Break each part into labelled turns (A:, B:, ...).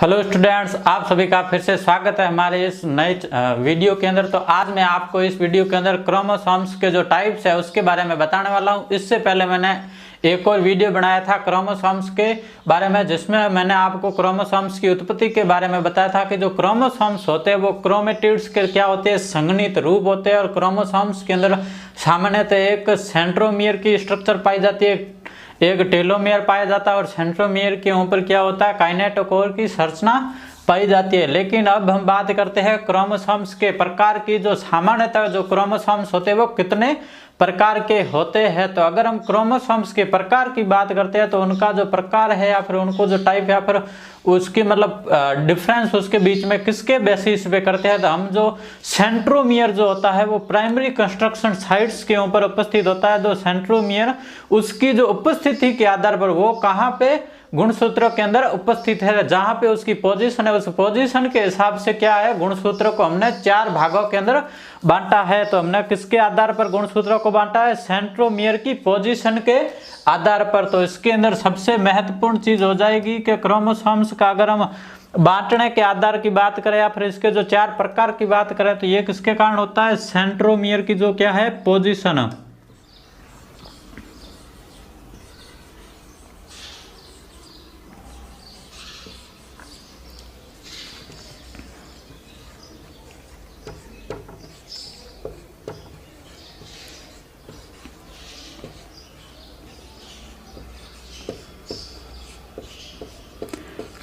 A: Hello students, आप सभी का फिर से स्वागत है हमारे इस नए वीडियो के अंदर। तो आज मैं आपको इस वीडियो के अंदर क्रोमोसोम्स के जो टाइप्स है उसके बारे में बताने वाला हूं। इससे पहले मैंने एक और वीडियो बनाया था क्रोमोसोम्स के बारे में, जिसमें मैंने आपको क्रोमोसोम्स की उत्पत्ति के बारे में बताया था कि जो क्रोमोसोम्स होते हैं वो क्रोमेटिड्स के क्या होते हैं, संघनित रूप होते हैं। और क्रोमोसोम्स के अंदर सामान्यतः एक सेंट्रोमियर की स्ट्रक्चर पाई जाती है, एक टेलोमियर पाया जाता है और सेंट्रोमियर के ऊपर क्या होता है, काइनेटोकोर की संरचना पाई जाती है। लेकिन अब हम बात करते हैं क्रोमोसोम्स के प्रकार की। जो सामान्यतः जो क्रोमोसोम्स होते हैं वो कितने प्रकार के होते हैं। तो अगर हम क्रोमोसोम्स के प्रकार की बात करते हैं तो उनका जो प्रकार है या फिर उनको जो टाइप या फिर उसकी मतलब डिफरेंस उसके बीच में किसके बेसिस पे करते हैं, तो हम जो सेंट्रोमियर जो होता है वो प्राइमरी कंस्ट्रक्शन साइट्स के ऊपर उपस्थित होता है। जो सेंट्रोमियर उसकी जो उपस्थिति के आधार पर वो कहाँ पे गुणसूत्रों के अंदर उपस्थित है, जहां पे उसकी पोजीशन है उस पोजीशन के हिसाब से क्या है, गुणसूत्रों को हमने 4 भागों के अंदर बांटा है। तो हमने किसके आधार पर गुणसूत्रों को बांटा है, सेंट्रोमियर की पोजीशन के आधार पर। तो इसके अंदर सबसे महत्वपूर्ण चीज हो जाएगी कि क्रोमोसोम्स का अगर हम बांटने के आधार की बात करें या फिर इसके जो 4 प्रकार की बात करें तो ये किसके कारण होता है, सेंट्रोमियर की जो क्या है पोजीशन।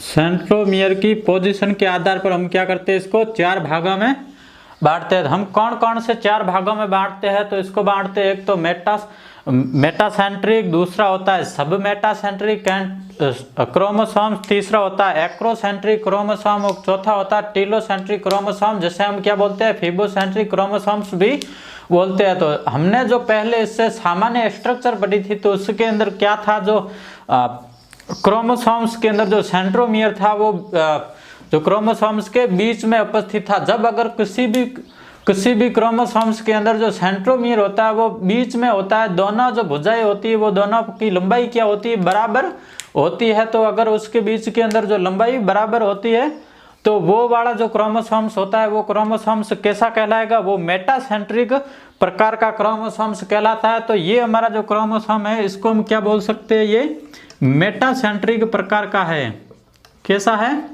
A: सेंट्रोमियर की पोजीशन के आधार पर हम क्या करते हैं, इसको 4 भागों में बांटते हैं। हम कौन कौन से 4 भागों में बांटते हैं, तो इसको बांटते हैं, एक तो मेटासेंट्रिक, दूसरा होता है सब मेटासेंट्रिक क्रोमोसोम, तीसरा होता है एक्रोसेंट्रिक क्रोमोसोम और चौथा होता है टीलोसेंट्रिक क्रोमोसोम, जिसे हम क्या बोलते हैं, फिबोसेंट्रिक क्रोमोसोम्स भी बोलते हैं। तो हमने जो पहले इससे सामान्य स्ट्रक्चर पढ़ी थी तो उसके अंदर क्या था, जो क्रोमोसोम्स के अंदर जो सेंट्रोमियर था वो जो क्रोमोसोम्स के बीच में उपस्थित था। जब अगर किसी भी क्रोमोसोम्स के अंदर जो सेंट्रोमियर होता है वो बीच में होता है, दोनों जो भुजाएं होती है वो दोनों की लंबाई क्या होती है, बराबर होती है। तो अगर उसके बीच के अंदर जो लंबाई बराबर होती है तो वो वाला जो क्रोमोसोम्स होता है वो क्रोमोसोम्स कैसा कहलाएगा, वो मेटासेंट्रिक प्रकार का क्रोमोसोम्स कहलाता है। तो ये हमारा जो क्रोमोसोम है इसको हम क्या बोल सकते हैं, ये मेटासेंट्रिक प्रकार का है। कैसा है,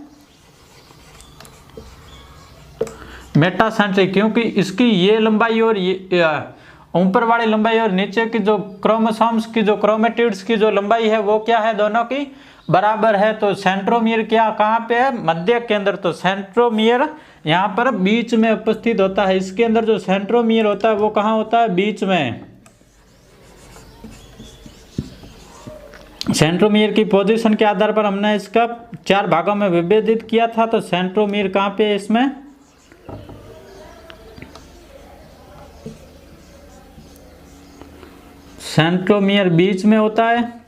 A: मेटासेंट्रिक, क्योंकि इसकी ये लंबाई और ये ऊपर वाली लंबाई और नीचे की जो क्रोमोसोम्स की जो क्रोमेटिड्स की जो लंबाई है वो क्या है, दोनों की बराबर है। तो सेंट्रोमियर क्या कहाँ पे है, मध्य के अंदर। तो सेंट्रोमियर यहाँ पर बीच में उपस्थित होता है। इसके अंदर जो सेंट्रोमियर होता है वो कहाँ होता है, बीच में। सेंट्रोमियर की पोजीशन के आधार पर हमने इसका 4 भागों में विभाजित किया था। तो सेंट्रोमियर कहाँ पे है, इसमें सेंट्रोमियर बीच में होता है।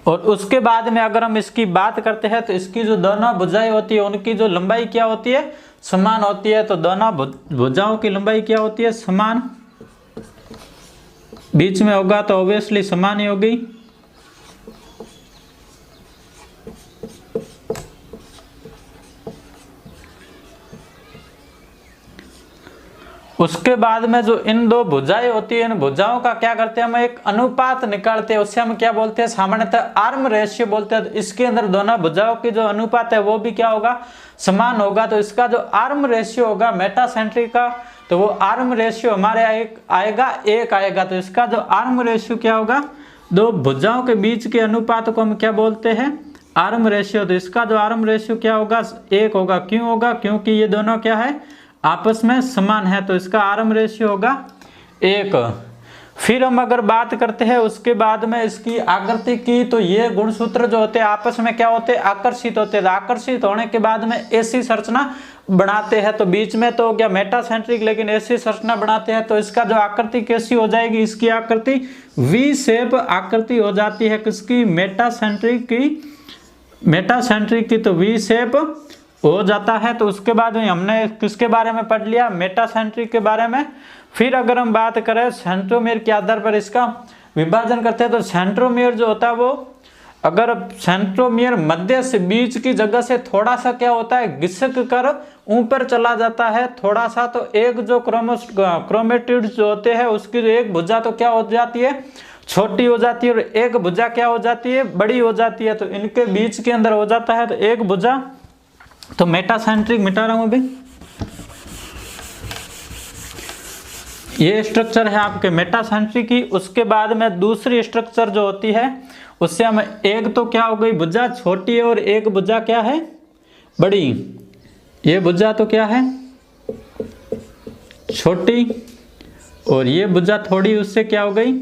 A: और उसके बाद में अगर हम इसकी बात करते हैं तो इसकी जो दोनों भुजाएं होती है उनकी जो लंबाई क्या होती है, समान होती है। तो दोनों भुजाओं की लंबाई क्या होती है, समान। बीच में होगा तो ऑब्वियसली समान ही होगी। उसके बाद में जो इन 2 भुजाएं होती है, इन भुजाओं का क्या करते हैं, हम एक अनुपात निकालते हैं, उससे हम क्या बोलते हैं, सामान्यतः आर्म रेशियो बोलते हैं। तो इसके अंदर दोनों भुजाओं की जो अनुपात है वो भी क्या होगा, समान होगा। तो इसका जो आर्म रेशियो होगा मेटासेंट्रिक का, तो वो आर्म रेशियो हमारे आएगा 1 आएगा। तो इसका जो आर्म रेशियो क्या होगा, 2 भुजाओं के बीच के अनुपात को हम क्या बोलते हैं, आर्म रेशियो। तो इसका जो आर्म रेशियो क्या होगा, 1 होगा। क्यों होगा, क्योंकि ये दोनों क्या है, आपस में समान है। तो इसका आर्म रेशियो होगा 1। फिर हम अगर बात करते हैं उसके बाद में इसकी आकृति की, तो ये गुणसूत्र जो होते हैं आपस में क्या होते हैं, आकर्षित होते हैं। आकर्षित होने के बाद में ऐसी संरचना बनाते हैं। तो बीच में तो क्या मेटासेंट्रिक, लेकिन ऐसी संरचना बनाते हैं। तो इसका जो आकृति कैसी हो जाएगी, इसकी आकृति वी शेप आकृति हो जाती है। किसकी, मेटासेंट्रिक की तो वी शेप हो जाता है। तो उसके बाद में हमने किसके बारे में पढ़ लिया, मेटासेंट्रिक के बारे में। फिर अगर हम बात करें सेंट्रोमियर के आधार पर इसका विभाजन करते हैं तो सेंट्रोमियर जो होता है वो अगर सेंट्रोमियर मध्य से बीच की जगह से थोड़ा सा क्या होता है, घिसक कर ऊपर चला जाता है थोड़ा सा, तो एक जो क्रोमेटिड जो होते हैं उसकी जो एक भुजा तो क्या हो जाती है, छोटी हो जाती है, और एक भुजा क्या हो जाती है, बड़ी हो जाती है। तो इनके बीच के अंदर हो जाता है तो एक भुजा, तो मेटासेंट्रिक मिटा रहा हूं अभी। ये स्ट्रक्चर है आपके मेटासेंट्रिक की। उसके बाद में दूसरी स्ट्रक्चर जो होती है उससे हम एक तो क्या हो गई, भुजा छोटी है और एक भुजा क्या है, बड़ी। ये भुजा तो क्या है, छोटी, और ये भुजा थोड़ी उससे क्या हो गई,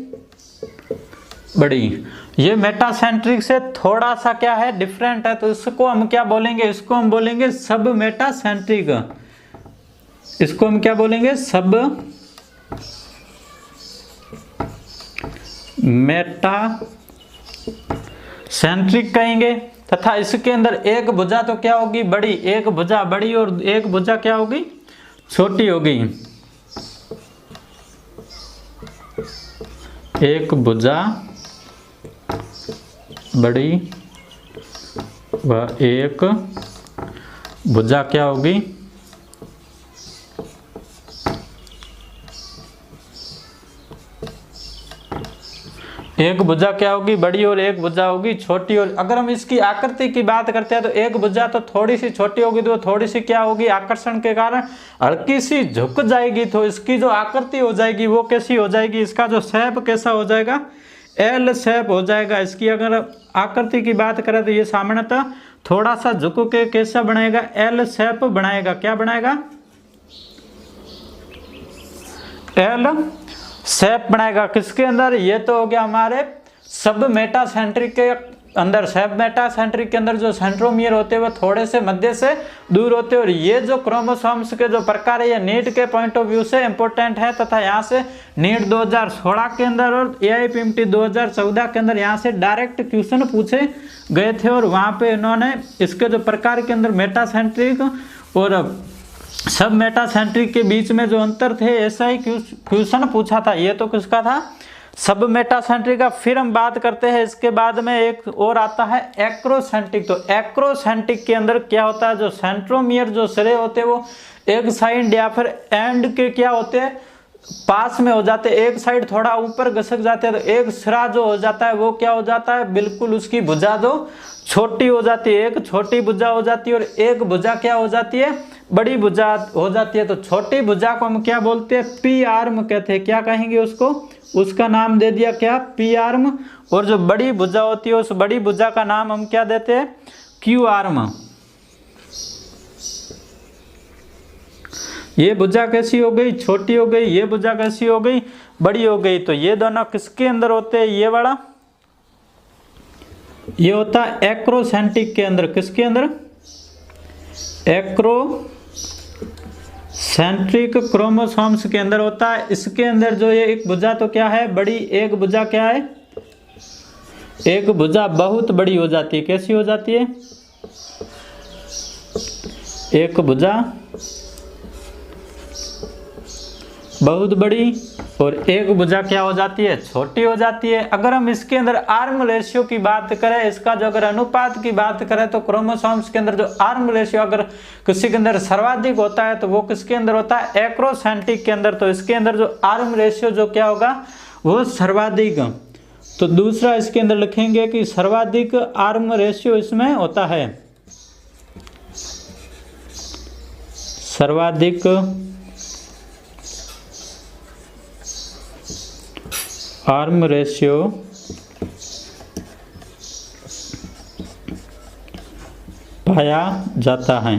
A: बड़ी। ये मेटासेंट्रिक से थोड़ा सा क्या है, डिफरेंट है, तो इसको हम क्या बोलेंगे, इसको हम बोलेंगे सब मेटासेंट्रिक। इसको हम क्या बोलेंगे, सब मेटासेंट्रिक कहेंगे। तथा इसके अंदर एक भुजा तो क्या होगी, बड़ी, एक भुजा बड़ी और एक भुजा क्या होगी, छोटी होगी। एक भुजा बड़ी व एक भुजा क्या होगी, एक भुजा क्या होगी, बड़ी, और एक भुजा होगी छोटी। और अगर हम इसकी आकृति की बात करते हैं तो एक भुजा तो थोड़ी सी छोटी होगी, तो थोड़ी सी क्या होगी, आकर्षण के कारण हल्की सी झुक जाएगी, तो इसकी जो आकृति हो जाएगी वो कैसी हो जाएगी, इसका जो शेप कैसा हो जाएगा, एल शेप हो जाएगा। इसकी अगर आकृति की बात करें तो ये सामान्यतः थोड़ा सा झुक के कैसा बनाएगा, एल शेप बनाएगा। क्या बनाएगा, एल शेप बनाएगा। किसके अंदर, ये तो हो गया हमारे सब मेटासेंट्रिक के अंदर। सब मेटासेंट्रिक के अंदर जो सेंट्रोमियर होते हैं वो थोड़े से मध्य से दूर होते हैं। और ये जो क्रोमोसोम्स के जो प्रकार है ये नीट के पॉइंट ऑफ व्यू से इंपॉर्टेंट है, तथा यहाँ से नीट 2016 के अंदर और AIPMT 2014 के अंदर यहाँ से डायरेक्ट क्वेश्चन पूछे गए थे। और वहाँ पे इन्होंने इसके जो प्रकार के अंदर मेटासेंट्रिक और सब मेटासेंट्रिक के बीच में जो अंतर थे ऐसा ही क्वेश्चन पूछा था। ये तो किसका था, सब मेटासेंट्रिक का। फिर हम बात करते हैं इसके बाद में एक और आता है एक्रोसेंट्रिक। तो एक्रोसेंट्रिक के अंदर क्या होता है, जो सेंट्रोमियर जो सिरे होते हैं वो एक साइड या फिर एंड के क्या होते हैं, पास में हो जाते हैं, एक साइड थोड़ा ऊपर घसक जाते हैं, तो एक सिरा जो हो जाता है वो क्या हो जाता है, बिल्कुल उसकी भुजा जो छोटी हो जाती है, एक छोटी भुजा हो जाती है और एक भुजा क्या हो जाती है, बड़ी भुजा हो जाती है। तो छोटी भुजा को हम क्या बोलते हैं, पी आर्म कहते हैं। क्या कहेंगे उसको, उसका नाम दे दिया क्या, पी आर्म। और जो बड़ी भुजा होती है उस बड़ी भुजा का नाम हम क्या देते हैं, क्यू आर्म। ये भुजा कैसी हो गई, छोटी हो गई, ये भुजा कैसी हो गई, बड़ी हो गई। तो ये दोनों किसके अंदर होते हैं, ये वाला ये होता है एक्रोसेंट्रिक के अंदर। किसके अंदर, एक्रोसेंट्रिक क्रोमोसोम्स के अंदर होता है। इसके अंदर जो ये एक भुजा तो क्या है, बड़ी, एक भुजा क्या है, एक भुजा बहुत बड़ी हो जाती है। कैसी हो जाती है, एक भुजा बहुत बड़ी और एक भुजा क्या हो जाती है, छोटी हो जाती है। अगर हम इसके अंदर आर्म रेशियो की बात करें, इसका जो अगर अनुपात की बात करें तो क्रोमोसोम्स के अंदर जो आर्म रेशियो अगर किसी के अंदर सर्वाधिक होता है तो वो किसके अंदर होता है, एक्रोसेंट्रिक के अंदर। तो इसके अंदर जो आर्म रेशियो जो क्या होगा, वो सर्वाधिक। तो दूसरा इसके अंदर लिखेंगे कि सर्वाधिक आर्म रेशियो इसमें होता है, सर्वाधिक आर्म रेशियो पाया जाता है।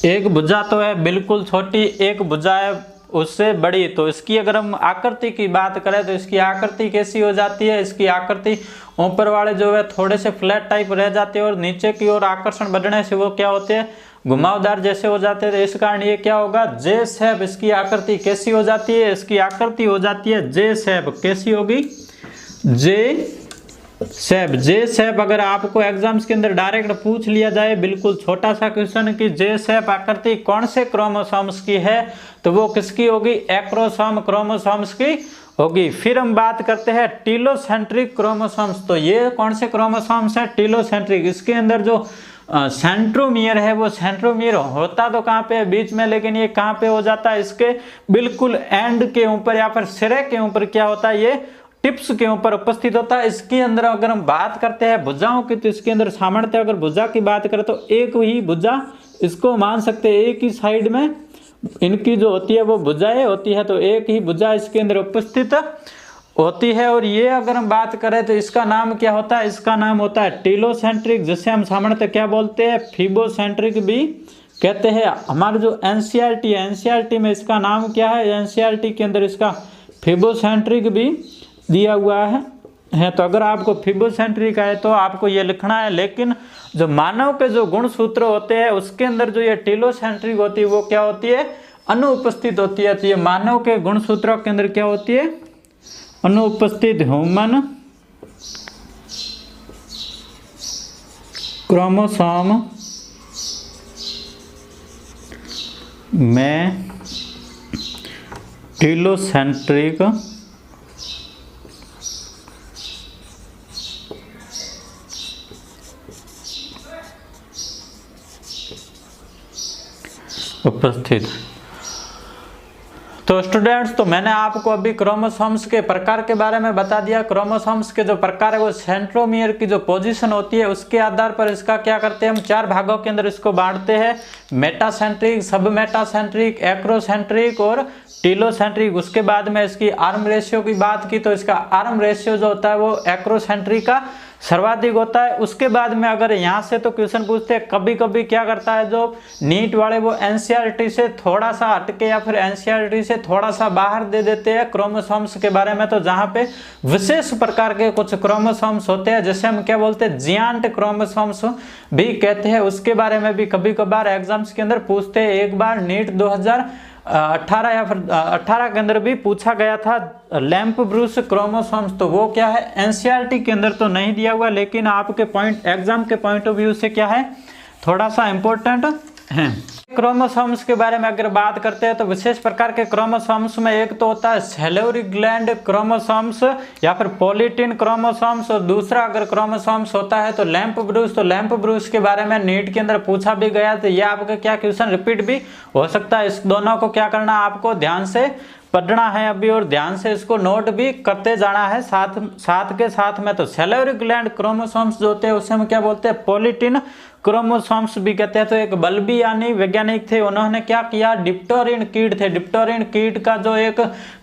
A: एक भुजा तो है बिल्कुल छोटी, एक भुजा है उससे बड़ी। तो इसकी अगर हम आकृति की बात करें तो इसकी आकृति कैसी हो जाती है, इसकी आकृति ऊपर वाले जो है थोड़े से फ्लैट टाइप रह जाते हैं और नीचे की ओर आकर्षण बढ़ने से वो क्या होते हैं, घुमावदार जैसे हो जाते हैं। तो इस कारण ये क्या होगा, जे शेप। इसकी आकृति कैसी हो जाती है, इसकी आकृति हो जाती है जे शेप। कैसी होगी, जे शेप, जे शेप अगर आपको एग्जाम्स के अंदर डायरेक्ट पूछ लिया जाए, बिल्कुल छोटा सा क्वेश्चन कि जे शेप आकृति कौन से क्रोमोसोम्स की है, तो वो किसकी होगी, एक्रोसोम क्रोमोसोम्स की होगी। फिर हम बात करते हैं टीलोसेंट्रिक क्रोमोसोम्स। तो ये कौन से क्रोमोसोम्स है, टीलोसेंट्रिक। इसके अंदर जो सेंट्रोमियर है, वो सेंट्रोमियर होता तो कहाँ पे है, बीच में, लेकिन ये कहाँ पे हो जाता है, इसके बिल्कुल एंड के ऊपर या फिर सिरे के ऊपर क्या होता है, ये टिप्स के ऊपर उपस्थित होता है। इसके अंदर अगर हम बात करते हैं भुजाओं की, तो इसके अंदर सामर्थ्य अगर भुजा की बात करें तो एक ही भुजा इसको मान सकते हैं, एक ही साइड में इनकी जो होती है वो भुजाएं होती है, तो एक ही भुजा इसके अंदर उपस्थित होती है। और ये अगर हम बात करें तो इसका नाम क्या होता है, इसका नाम होता है टीलोसेंट्रिक, जिससे हम सामान्यतः क्या बोलते हैं, फिबोसेंट्रिक भी कहते हैं। हमारा जो एनसीईआरटी है, एनसीईआरटी में इसका नाम क्या है, एनसीईआरटी के अंदर इसका फिबोसेंट्रिक भी दिया हुआ है। तो अगर आपको फिबोसेंट्रिक है तो आपको ये लिखना है। लेकिन जो मानव के जो गुण सूत्र होते हैं उसके अंदर जो ये टीलोसेंट्रिक होती है वो क्या होती है, अनुपस्थित होती है। तो ये मानव के गुण सूत्रों के अंदर क्या होती है, अनुपस्थित ह्यूमन क्रोमोसोम में टीलोसेंट्रिक उपस्थित। तो स्टूडेंट्स, तो मैंने आपको अभी क्रोमोसोम्स के प्रकार के बारे में बता दिया। क्रोमोसोम्स के जो प्रकार है वो सेंट्रोमियर की जो पोजीशन होती है उसके आधार पर इसका क्या करते हैं, हम 4 भागों के अंदर इसको बांटते हैं, मेटासेंट्रिक, सब मेटासेंट्रिक, एक्रोसेंट्रिक और टीलोसेंट्रिक। उसके बाद में इसकी आर्म रेशियो की बात की तो इसका आर्म रेशियो जो होता है वो एक्रोसेंट्रिक का सर्वाधिक होता है। उसके बाद में अगर यहाँ से तो क्वेश्चन पूछते हैं, कभी कभी क्या करता है जो नीट वाले वो एनसीईआरटी से थोड़ा सा हटके या फिर एनसीईआरटी से थोड़ा सा बाहर दे देते हैं क्रोमोसोम्स के बारे में। तो जहाँ पे विशेष प्रकार के कुछ क्रोमोसोम्स होते हैं, जैसे हम क्या बोलते हैं, जियांट क्रोमोसोम्स भी कहते हैं, उसके बारे में भी कभी कभार एग्जाम्स के अंदर पूछते हैं। एक बार नीट 2018 या फिर 18 के अंदर भी पूछा गया था लैम्प ब्रूस क्रोमोसोम्स। तो वो क्या है, एनसीईआरटी के अंदर तो नहीं दिया हुआ, लेकिन आपके पॉइंट, एग्जाम के पॉइंट ऑफ व्यू से क्या है, थोड़ा सा इंपॉर्टेंट है। क्रोमोसोम्स के बारे में अगर बात करते हैं तो विशेष प्रकार के क्रोमोसोम्स में एक तो होता है सैलिवरी ग्लैंड क्रोमोसोम्स या फिर पॉलीटिन क्रोमोसोम्स, और दूसरा अगर क्रोमोसोम्स होता है तो लैम्प ब्रूस। तो लैम्प ब्रूस के बारे में नीट के अंदर पूछा भी गया, तो ये आपका क्या क्वेश्चन रिपीट भी हो सकता है। इस दोनों को क्या करना, आपको ध्यान से पढ़ना है अभी और ध्यान से इसको नोट भी करते जाना है साथ के साथ में। तो सैलिवरी ग्लैंड क्रोमोसोम्स जो होते हैं उसे हम क्या बोलते हैं, पॉलीटिन क्रोमोसोम्स भी कहते हैं। तो एक बल्बी यानी वैज्ञानिक थे, उन्होंने क्या किया, डिप्टोरिन कीट थे, डिप्टोरिन कीट का जो एक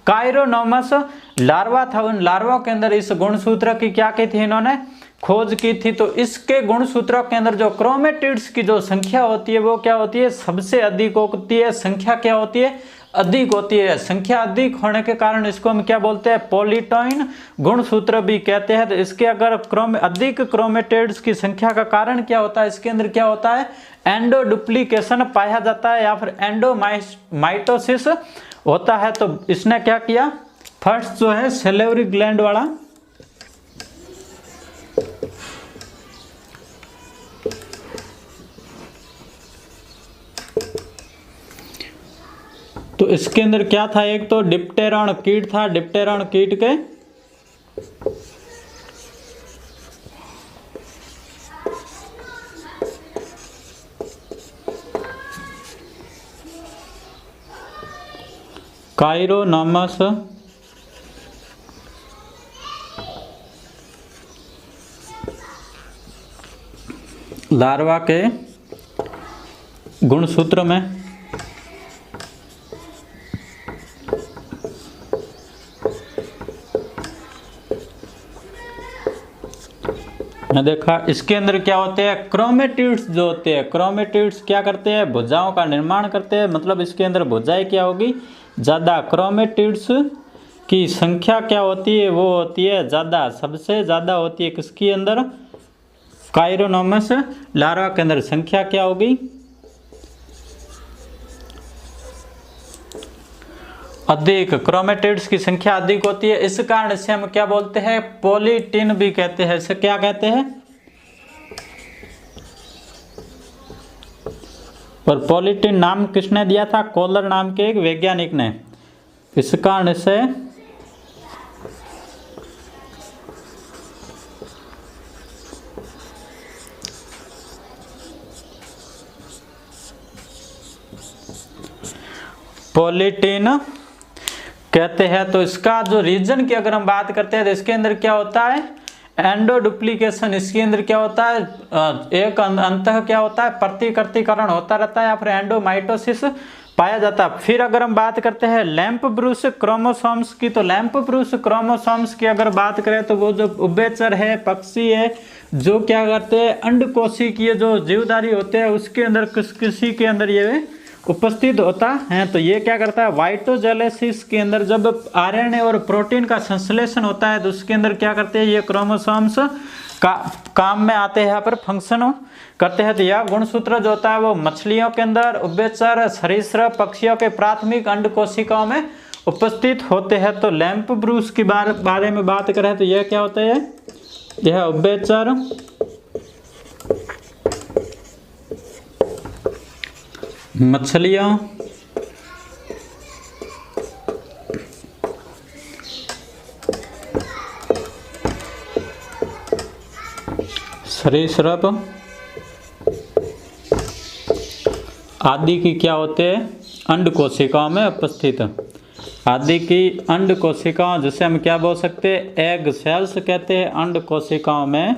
A: कायरोनोमस लार्वा था, उन लार्वा के अंदर इस गुणसूत्र की क्या की थी, इन्होंने खोज की थी। तो इसके गुणसूत्रों के अंदर जो क्रोमेटिड्स की जो संख्या होती है वो क्या होती है, सबसे अधिक होती है। संख्या क्या होती है, अधिक होती है। संख्या अधिक होने के कारण इसको हम क्या बोलते हैं, पॉलीटॉइन गुणसूत्र भी कहते हैं। तो इसके अगर अधिक क्रोमेटिड्स की संख्या का कारण क्या होता है, इसके अंदर क्या होता है, एंडो डुप्लीकेशन पाया जाता है या फिर एंडोमाइटोसिस होता है। तो इसने क्या किया, फर्स्ट जो है सैलिवरी ग्लैंड वाला, तो इसके अंदर क्या था, एक तो डिप्टेरॉन कीट था, डिप्टेरॉन कीट के कायरोनोमस लार्वा के गुणसूत्र में देखा। इसके अंदर क्या होते हैं, क्रोमेटिड्स जो होते हैं, क्रोमेटिड्स क्या करते हैं, भुजाओं का निर्माण करते हैं। मतलब इसके अंदर भुजाएं क्या होगी, ज़्यादा। क्रोमेटिड्स की संख्या क्या होती है, वो होती है ज़्यादा, सबसे ज़्यादा होती है किसके अंदर, कायरोनोमस लार्वा के अंदर संख्या क्या होगी। अधिक, क्रोमेटिड्स की संख्या अधिक होती है, इस कारण इसे हम क्या बोलते हैं, पॉलीटिन भी कहते हैं। इसे क्या कहते हैं? और पॉलीटिन नाम किसने दिया था? कोलर नाम के एक वैज्ञानिक ने। इस कारण इसे पॉलीटिन कहते हैं। तो इसका जो रीजन की अगर हम बात करते हैं तो इसके अंदर क्या होता है, एंडो डुप्लीकेशन। इसके अंदर क्या होता है, एक अंतः क्या होता है, प्रतिकृतिकरण होता रहता है या फिर एंडोमाइटोसिस पाया जाता है। फिर अगर हम बात करते हैं लैंप ब्रूस क्रोमोसोम्स की, तो लैंप ब्रूस क्रोमोसोम्स की अगर बात करें तो वो जो उभयचर है, पक्षी है, जो क्या करते हैं, अंडकोशिकीय जो जीवधारी होते हैं उसके अंदर किसी के अंदर ये उपस्थित होता है। तो ये क्या करता है, वाइटोजेनेसिस के अंदर जब आरएनए और प्रोटीन का संश्लेषण होता है तो उसके अंदर क्या करते हैं, ये क्रोमोसोम्स काम में आते हैं, यहाँ पर फंक्शन करते हैं। तो यह गुणसूत्र जो होता है वो मछलियों के अंदर, उभयचर, सरीसृप, पक्षियों के प्राथमिक अंड कोशिकाओं में उपस्थित होते हैं। तो लैंप ब्रूस के बारे में बात करें तो यह क्या होता है, यह उभयचर, मछलियों, सरीसृप आदि की क्या होते हैं, अंड कोशिकाओं में उपस्थित, आदि की अंड कोशिकाओं, जिसे हम क्या बोल सकते हैं, एग सेल्स कहते हैं, अंड कोशिकाओं में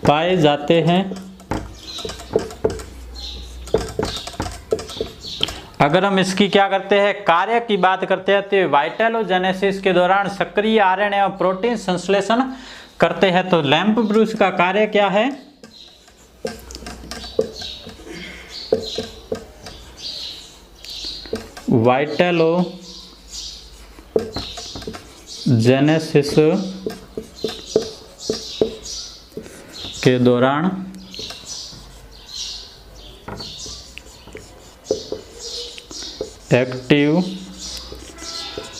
A: पाए जाते हैं। अगर हम इसकी क्या करते हैं, कार्य की बात करते हैं तो वाइटलोजेनेसिस के दौरान सक्रिय आरएनए और प्रोटीन संश्लेषण करते हैं। तो लैंप ब्रूस का कार्य क्या है, वाइटलोजेनेसिस के दौरान एक्टिव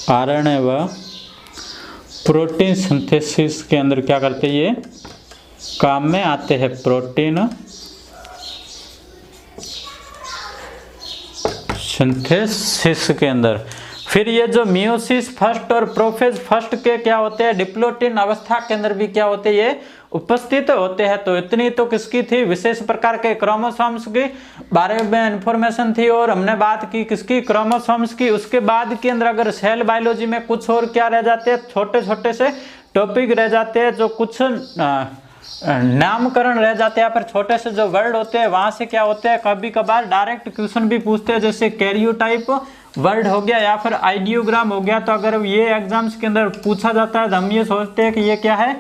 A: आरएनए व प्रोटीन सिंथेसिस के अंदर क्या करते हैं, ये काम में आते हैं, प्रोटीन सिंथेसिस के अंदर। फिर ये जो मियोसिस फर्स्ट और प्रोफेज फर्स्ट के क्या होते हैं, डिप्लोटिन अवस्था के अंदर भी क्या होते हैं, ये उपस्थित होते हैं। तो इतनी तो किसकी थी, विशेष प्रकार के क्रोमोसोम्स के बारे में इंफॉर्मेशन थी, और हमने बात की किसकी, क्रोमोसोम्स की। उसके बाद के अंदर अगर सेल बायोलॉजी में कुछ और क्या रह जाते हैं, छोटे छोटे से टॉपिक रह जाते हैं, जो कुछ नामकरण रह जाते हैं, पर छोटे से जो वर्ड होते हैं वहां से क्या होते हैं, कभी कभार डायरेक्ट क्वेश्चन भी पूछते हैं, जैसे कैरियोटाइप वर्ड हो गया या फिर आइडियोग्राम हो गया। तो अगर ये एग्जाम्स के अंदर पूछा जाता है तो हम ये सोचते हैं कि ये क्या है,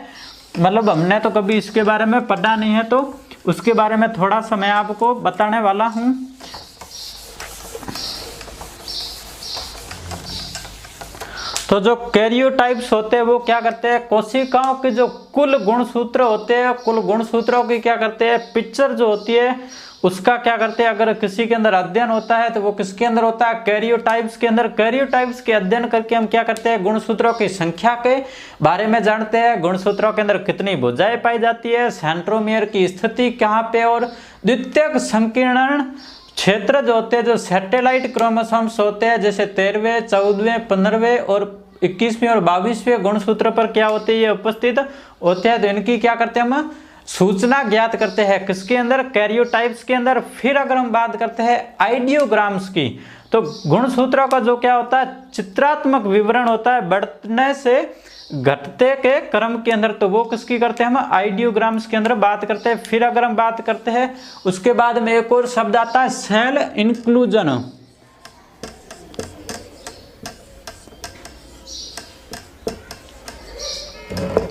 A: मतलब हमने तो कभी इसके बारे में पढ़ा नहीं है, तो उसके बारे में थोड़ा सा मैं आपको बताने वाला हूं। तो जो कैरियोटाइप्स होते हैं वो क्या करते हैं, कोशिकाओं के जो कुल गुणसूत्र होते हैं, कुल गुणसूत्रों की क्या करते हैं, पिक्चर जो होती है उसका क्या करते हैं, अगर किसी के अंदर अध्ययन होता है तो वो किसके अंदर होता है, कैरियोटाइप्स के अंदर। कैरियोटाइप्स के अध्ययन करके हम क्या करते हैं, गुणसूत्रों की संख्या के बारे में जानते हैं, गुणसूत्रों के अंदर कितनी भुजाएं पाई जाती है, सेंट्रोमियर की स्थिति कहाँ पे, और द्वितीयक संकीर्णन क्षेत्र जो होते हैं, जो सैटेलाइट क्रोमोसोम्स होते हैं, जैसे 13वें, 14वें, 15वें और 21वें और 22वें गुणसूत्र पर क्या होते हैं, ये उपस्थित होते हैं। तो इनकी क्या करते हैं, हम सूचना ज्ञात करते हैं किसके अंदर, कैरियोटाइप्स के अंदर। फिर अगर हम बात करते हैं आइडियोग्राम्स की, तो गुणसूत्रों का जो क्या होता है, चित्रात्मक विवरण होता है बढ़ने से घटते के क्रम के अंदर, तो वो किसकी करते हैं, हम आइडियोग्राम्स के अंदर बात करते हैं। फिर अगर हम बात करते हैं उसके बाद में एक और शब्द आता है सेल इंक्लूजन।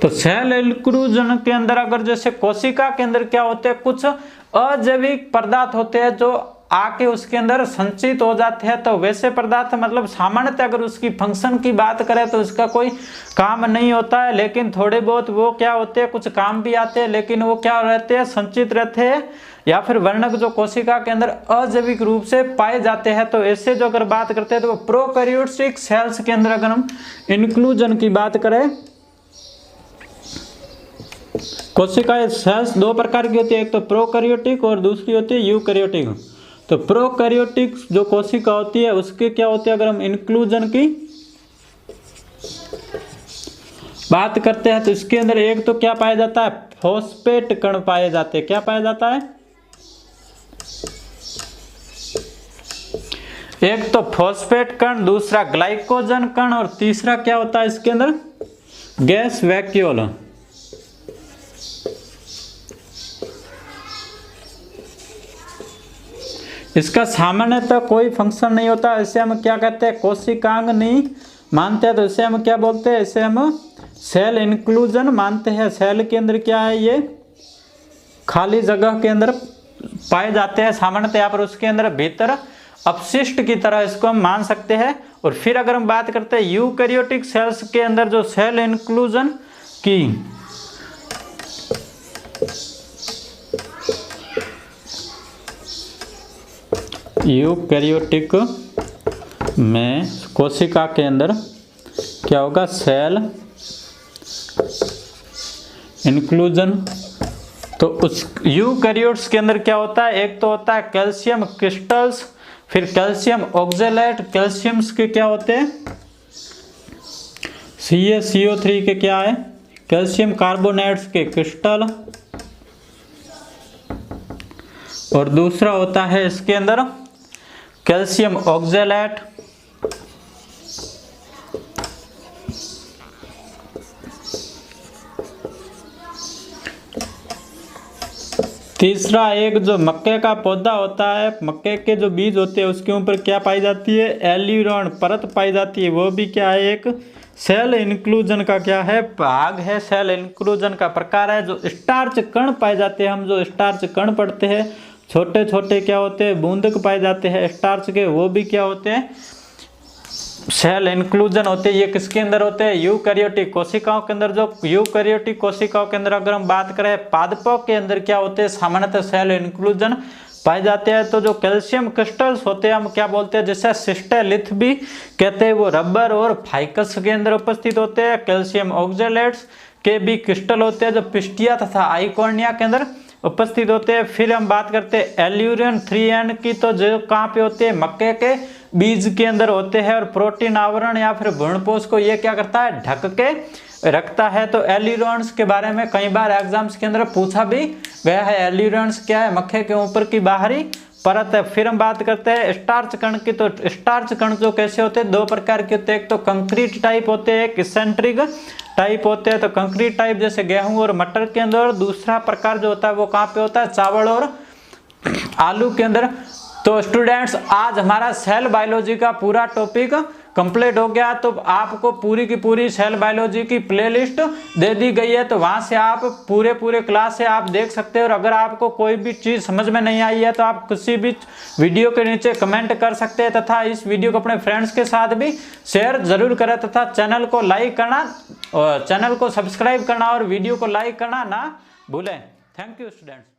A: तो सेल इंक्लूजन के अंदर अगर जैसे कोशिका के अंदर क्या होते हैं, कुछ अजैविक पदार्थ होते हैं जो आके उसके अंदर संचित हो जाते हैं। तो वैसे पदार्थ मतलब सामान्यतः अगर उसकी फंक्शन की बात करें तो उसका कोई काम नहीं होता है, लेकिन थोड़े बहुत वो क्या होते हैं, कुछ काम भी आते हैं, लेकिन वो क्या रहते हैं, संचित रहते हैं या फिर वर्णक जो कोशिका के अंदर अजैविक रूप से पाए जाते हैं। तो ऐसे जो अगर बात करते हैं तो प्रोकैरियोटिक सेल्स के अंदर अगर हम इंक्लूजन की बात करें, कोशिकाएं सेल्स दो प्रकार की होती है, एक तो प्रोकैरियोटिक और दूसरी होती है यूकैरियोटिक। तो प्रोकैरियोटिक जो कोशिका होती है उसके क्या होते हैं, अगर हम इंक्लूजन की बात करते हैं तो इसके अंदर एक तो क्या पाया जाता है, फॉस्फेट कण पाए जाते हैं। क्या पाया जाता है, एक तो फॉस्फेट कण, दूसरा ग्लाइकोजन कण और तीसरा क्या होता है इसके अंदर, गैस वैक्यूल। इसका सामान्यतः कोई फंक्शन नहीं होता, इसे हम क्या कहते हैं, कोशिकांग नहीं मानते हैं। तो इसे हम क्या बोलते हैं, इसे हम सेल इंक्लूजन मानते हैं। सेल के अंदर क्या है, ये खाली जगह के अंदर पाए जाते हैं सामान्यतः, यहाँ पर उसके अंदर भीतर अपशिष्ट की तरह इसको हम मान सकते हैं। और फिर अगर हम बात करते हैं यूकैरियोटिक सेल्स के अंदर जो सेल इंक्लूजन की यूकैरियोटिक में कोशिका के अंदर क्या होगा, सेल इंक्लूजन। तो उस यूकैरियोट्स के अंदर क्या होता है, एक तो होता है कैल्शियम क्रिस्टल्स, फिर कैल्शियम ऑक्जेलेट, कैल्शियम्स के क्या होते हैं, CaCO3 के क्या है, कैल्शियम कार्बोनेट्स के क्रिस्टल, और दूसरा होता है इसके अंदर कैल्शियम ऑक्जेलेट। तीसरा एक जो मक्के का पौधा होता है, मक्के के जो बीज होते हैं उसके ऊपर क्या पाई जाती है, एल्यूरॉन परत पाई जाती है। वो भी क्या है, एक सेल इंक्लूजन का क्या है, भाग है, सेल इंक्लूजन का प्रकार है। जो स्टार्च कण पाए जाते हैं, हम जो स्टार्च कण पढ़ते हैं, छोटे छोटे क्या होते हैं, बूंदक पाए जाते हैं स्टार्च के, वो भी क्या होते हैं, सेल इंक्लूजन होते हैं। ये किसके अंदर होते हैं, यूकैरियोटिक कोशिकाओं के अंदर। जो यूकैरियोटिक कोशिकाओं के अंदर अगर हम बात करें, पादपों के अंदर क्या होते हैं, सामान्यतः सेल इंक्लूजन पाए जाते हैं। तो जो कैल्शियम क्रिस्टल्स होते हैं हम क्या बोलते हैं, जैसे सिस्टेलिथ भी कहते हैं, वो रबर और फाइकस के अंदर उपस्थित होते हैं। कैल्शियम ऑक्जेलेट्स के भी क्रिस्टल होते हैं जो पिस्टिया तथा आइकोनिया के अंदर उपस्थित होते हैं। फिर हम बात करते हैं एल्यूरिन 3N की, तो जो कहाँ पे होते हैं, मक्के के बीज के अंदर होते हैं। और प्रोटीन आवरण या फिर भ्रूणपोष को ये क्या करता है, ढक के रखता है। तो एल्यूरॉन्स के बारे में कई बार एग्जाम्स के अंदर पूछा भी गया है। एल्यूरॉन्स क्या है, मक्के के ऊपर की बाहरी परत है। फिर हम बात करते हैं स्टार्च कण की। तो स्टार्च कण जो कैसे होते हैं, दो प्रकार के होते हैं, एक तो कंक्रीट टाइप होते हैं, एक इसेंट्रिक टाइप होते हैं। तो कंक्रीट टाइप जैसे गेहूं और मटर के अंदर, और दूसरा प्रकार जो होता है वो कहाँ पे होता है, चावल और आलू के अंदर। तो स्टूडेंट्स आज हमारा सेल बायोलॉजी का पूरा टॉपिक कंप्लीट हो गया। तो आपको पूरी की पूरी सेल बायोलॉजी की प्लेलिस्ट दे दी गई है, तो वहां से आप पूरे क्लास से आप देख सकते हैं। और अगर आपको कोई भी चीज समझ में नहीं आई है तो आप किसी भी वीडियो के नीचे कमेंट कर सकते हैं, तथा इस वीडियो को अपने फ्रेंड्स के साथ भी शेयर जरूर करें, तथा चैनल को लाइक करना और चैनल को सब्सक्राइब करना और वीडियो को लाइक करना ना भूलें। Thank you students.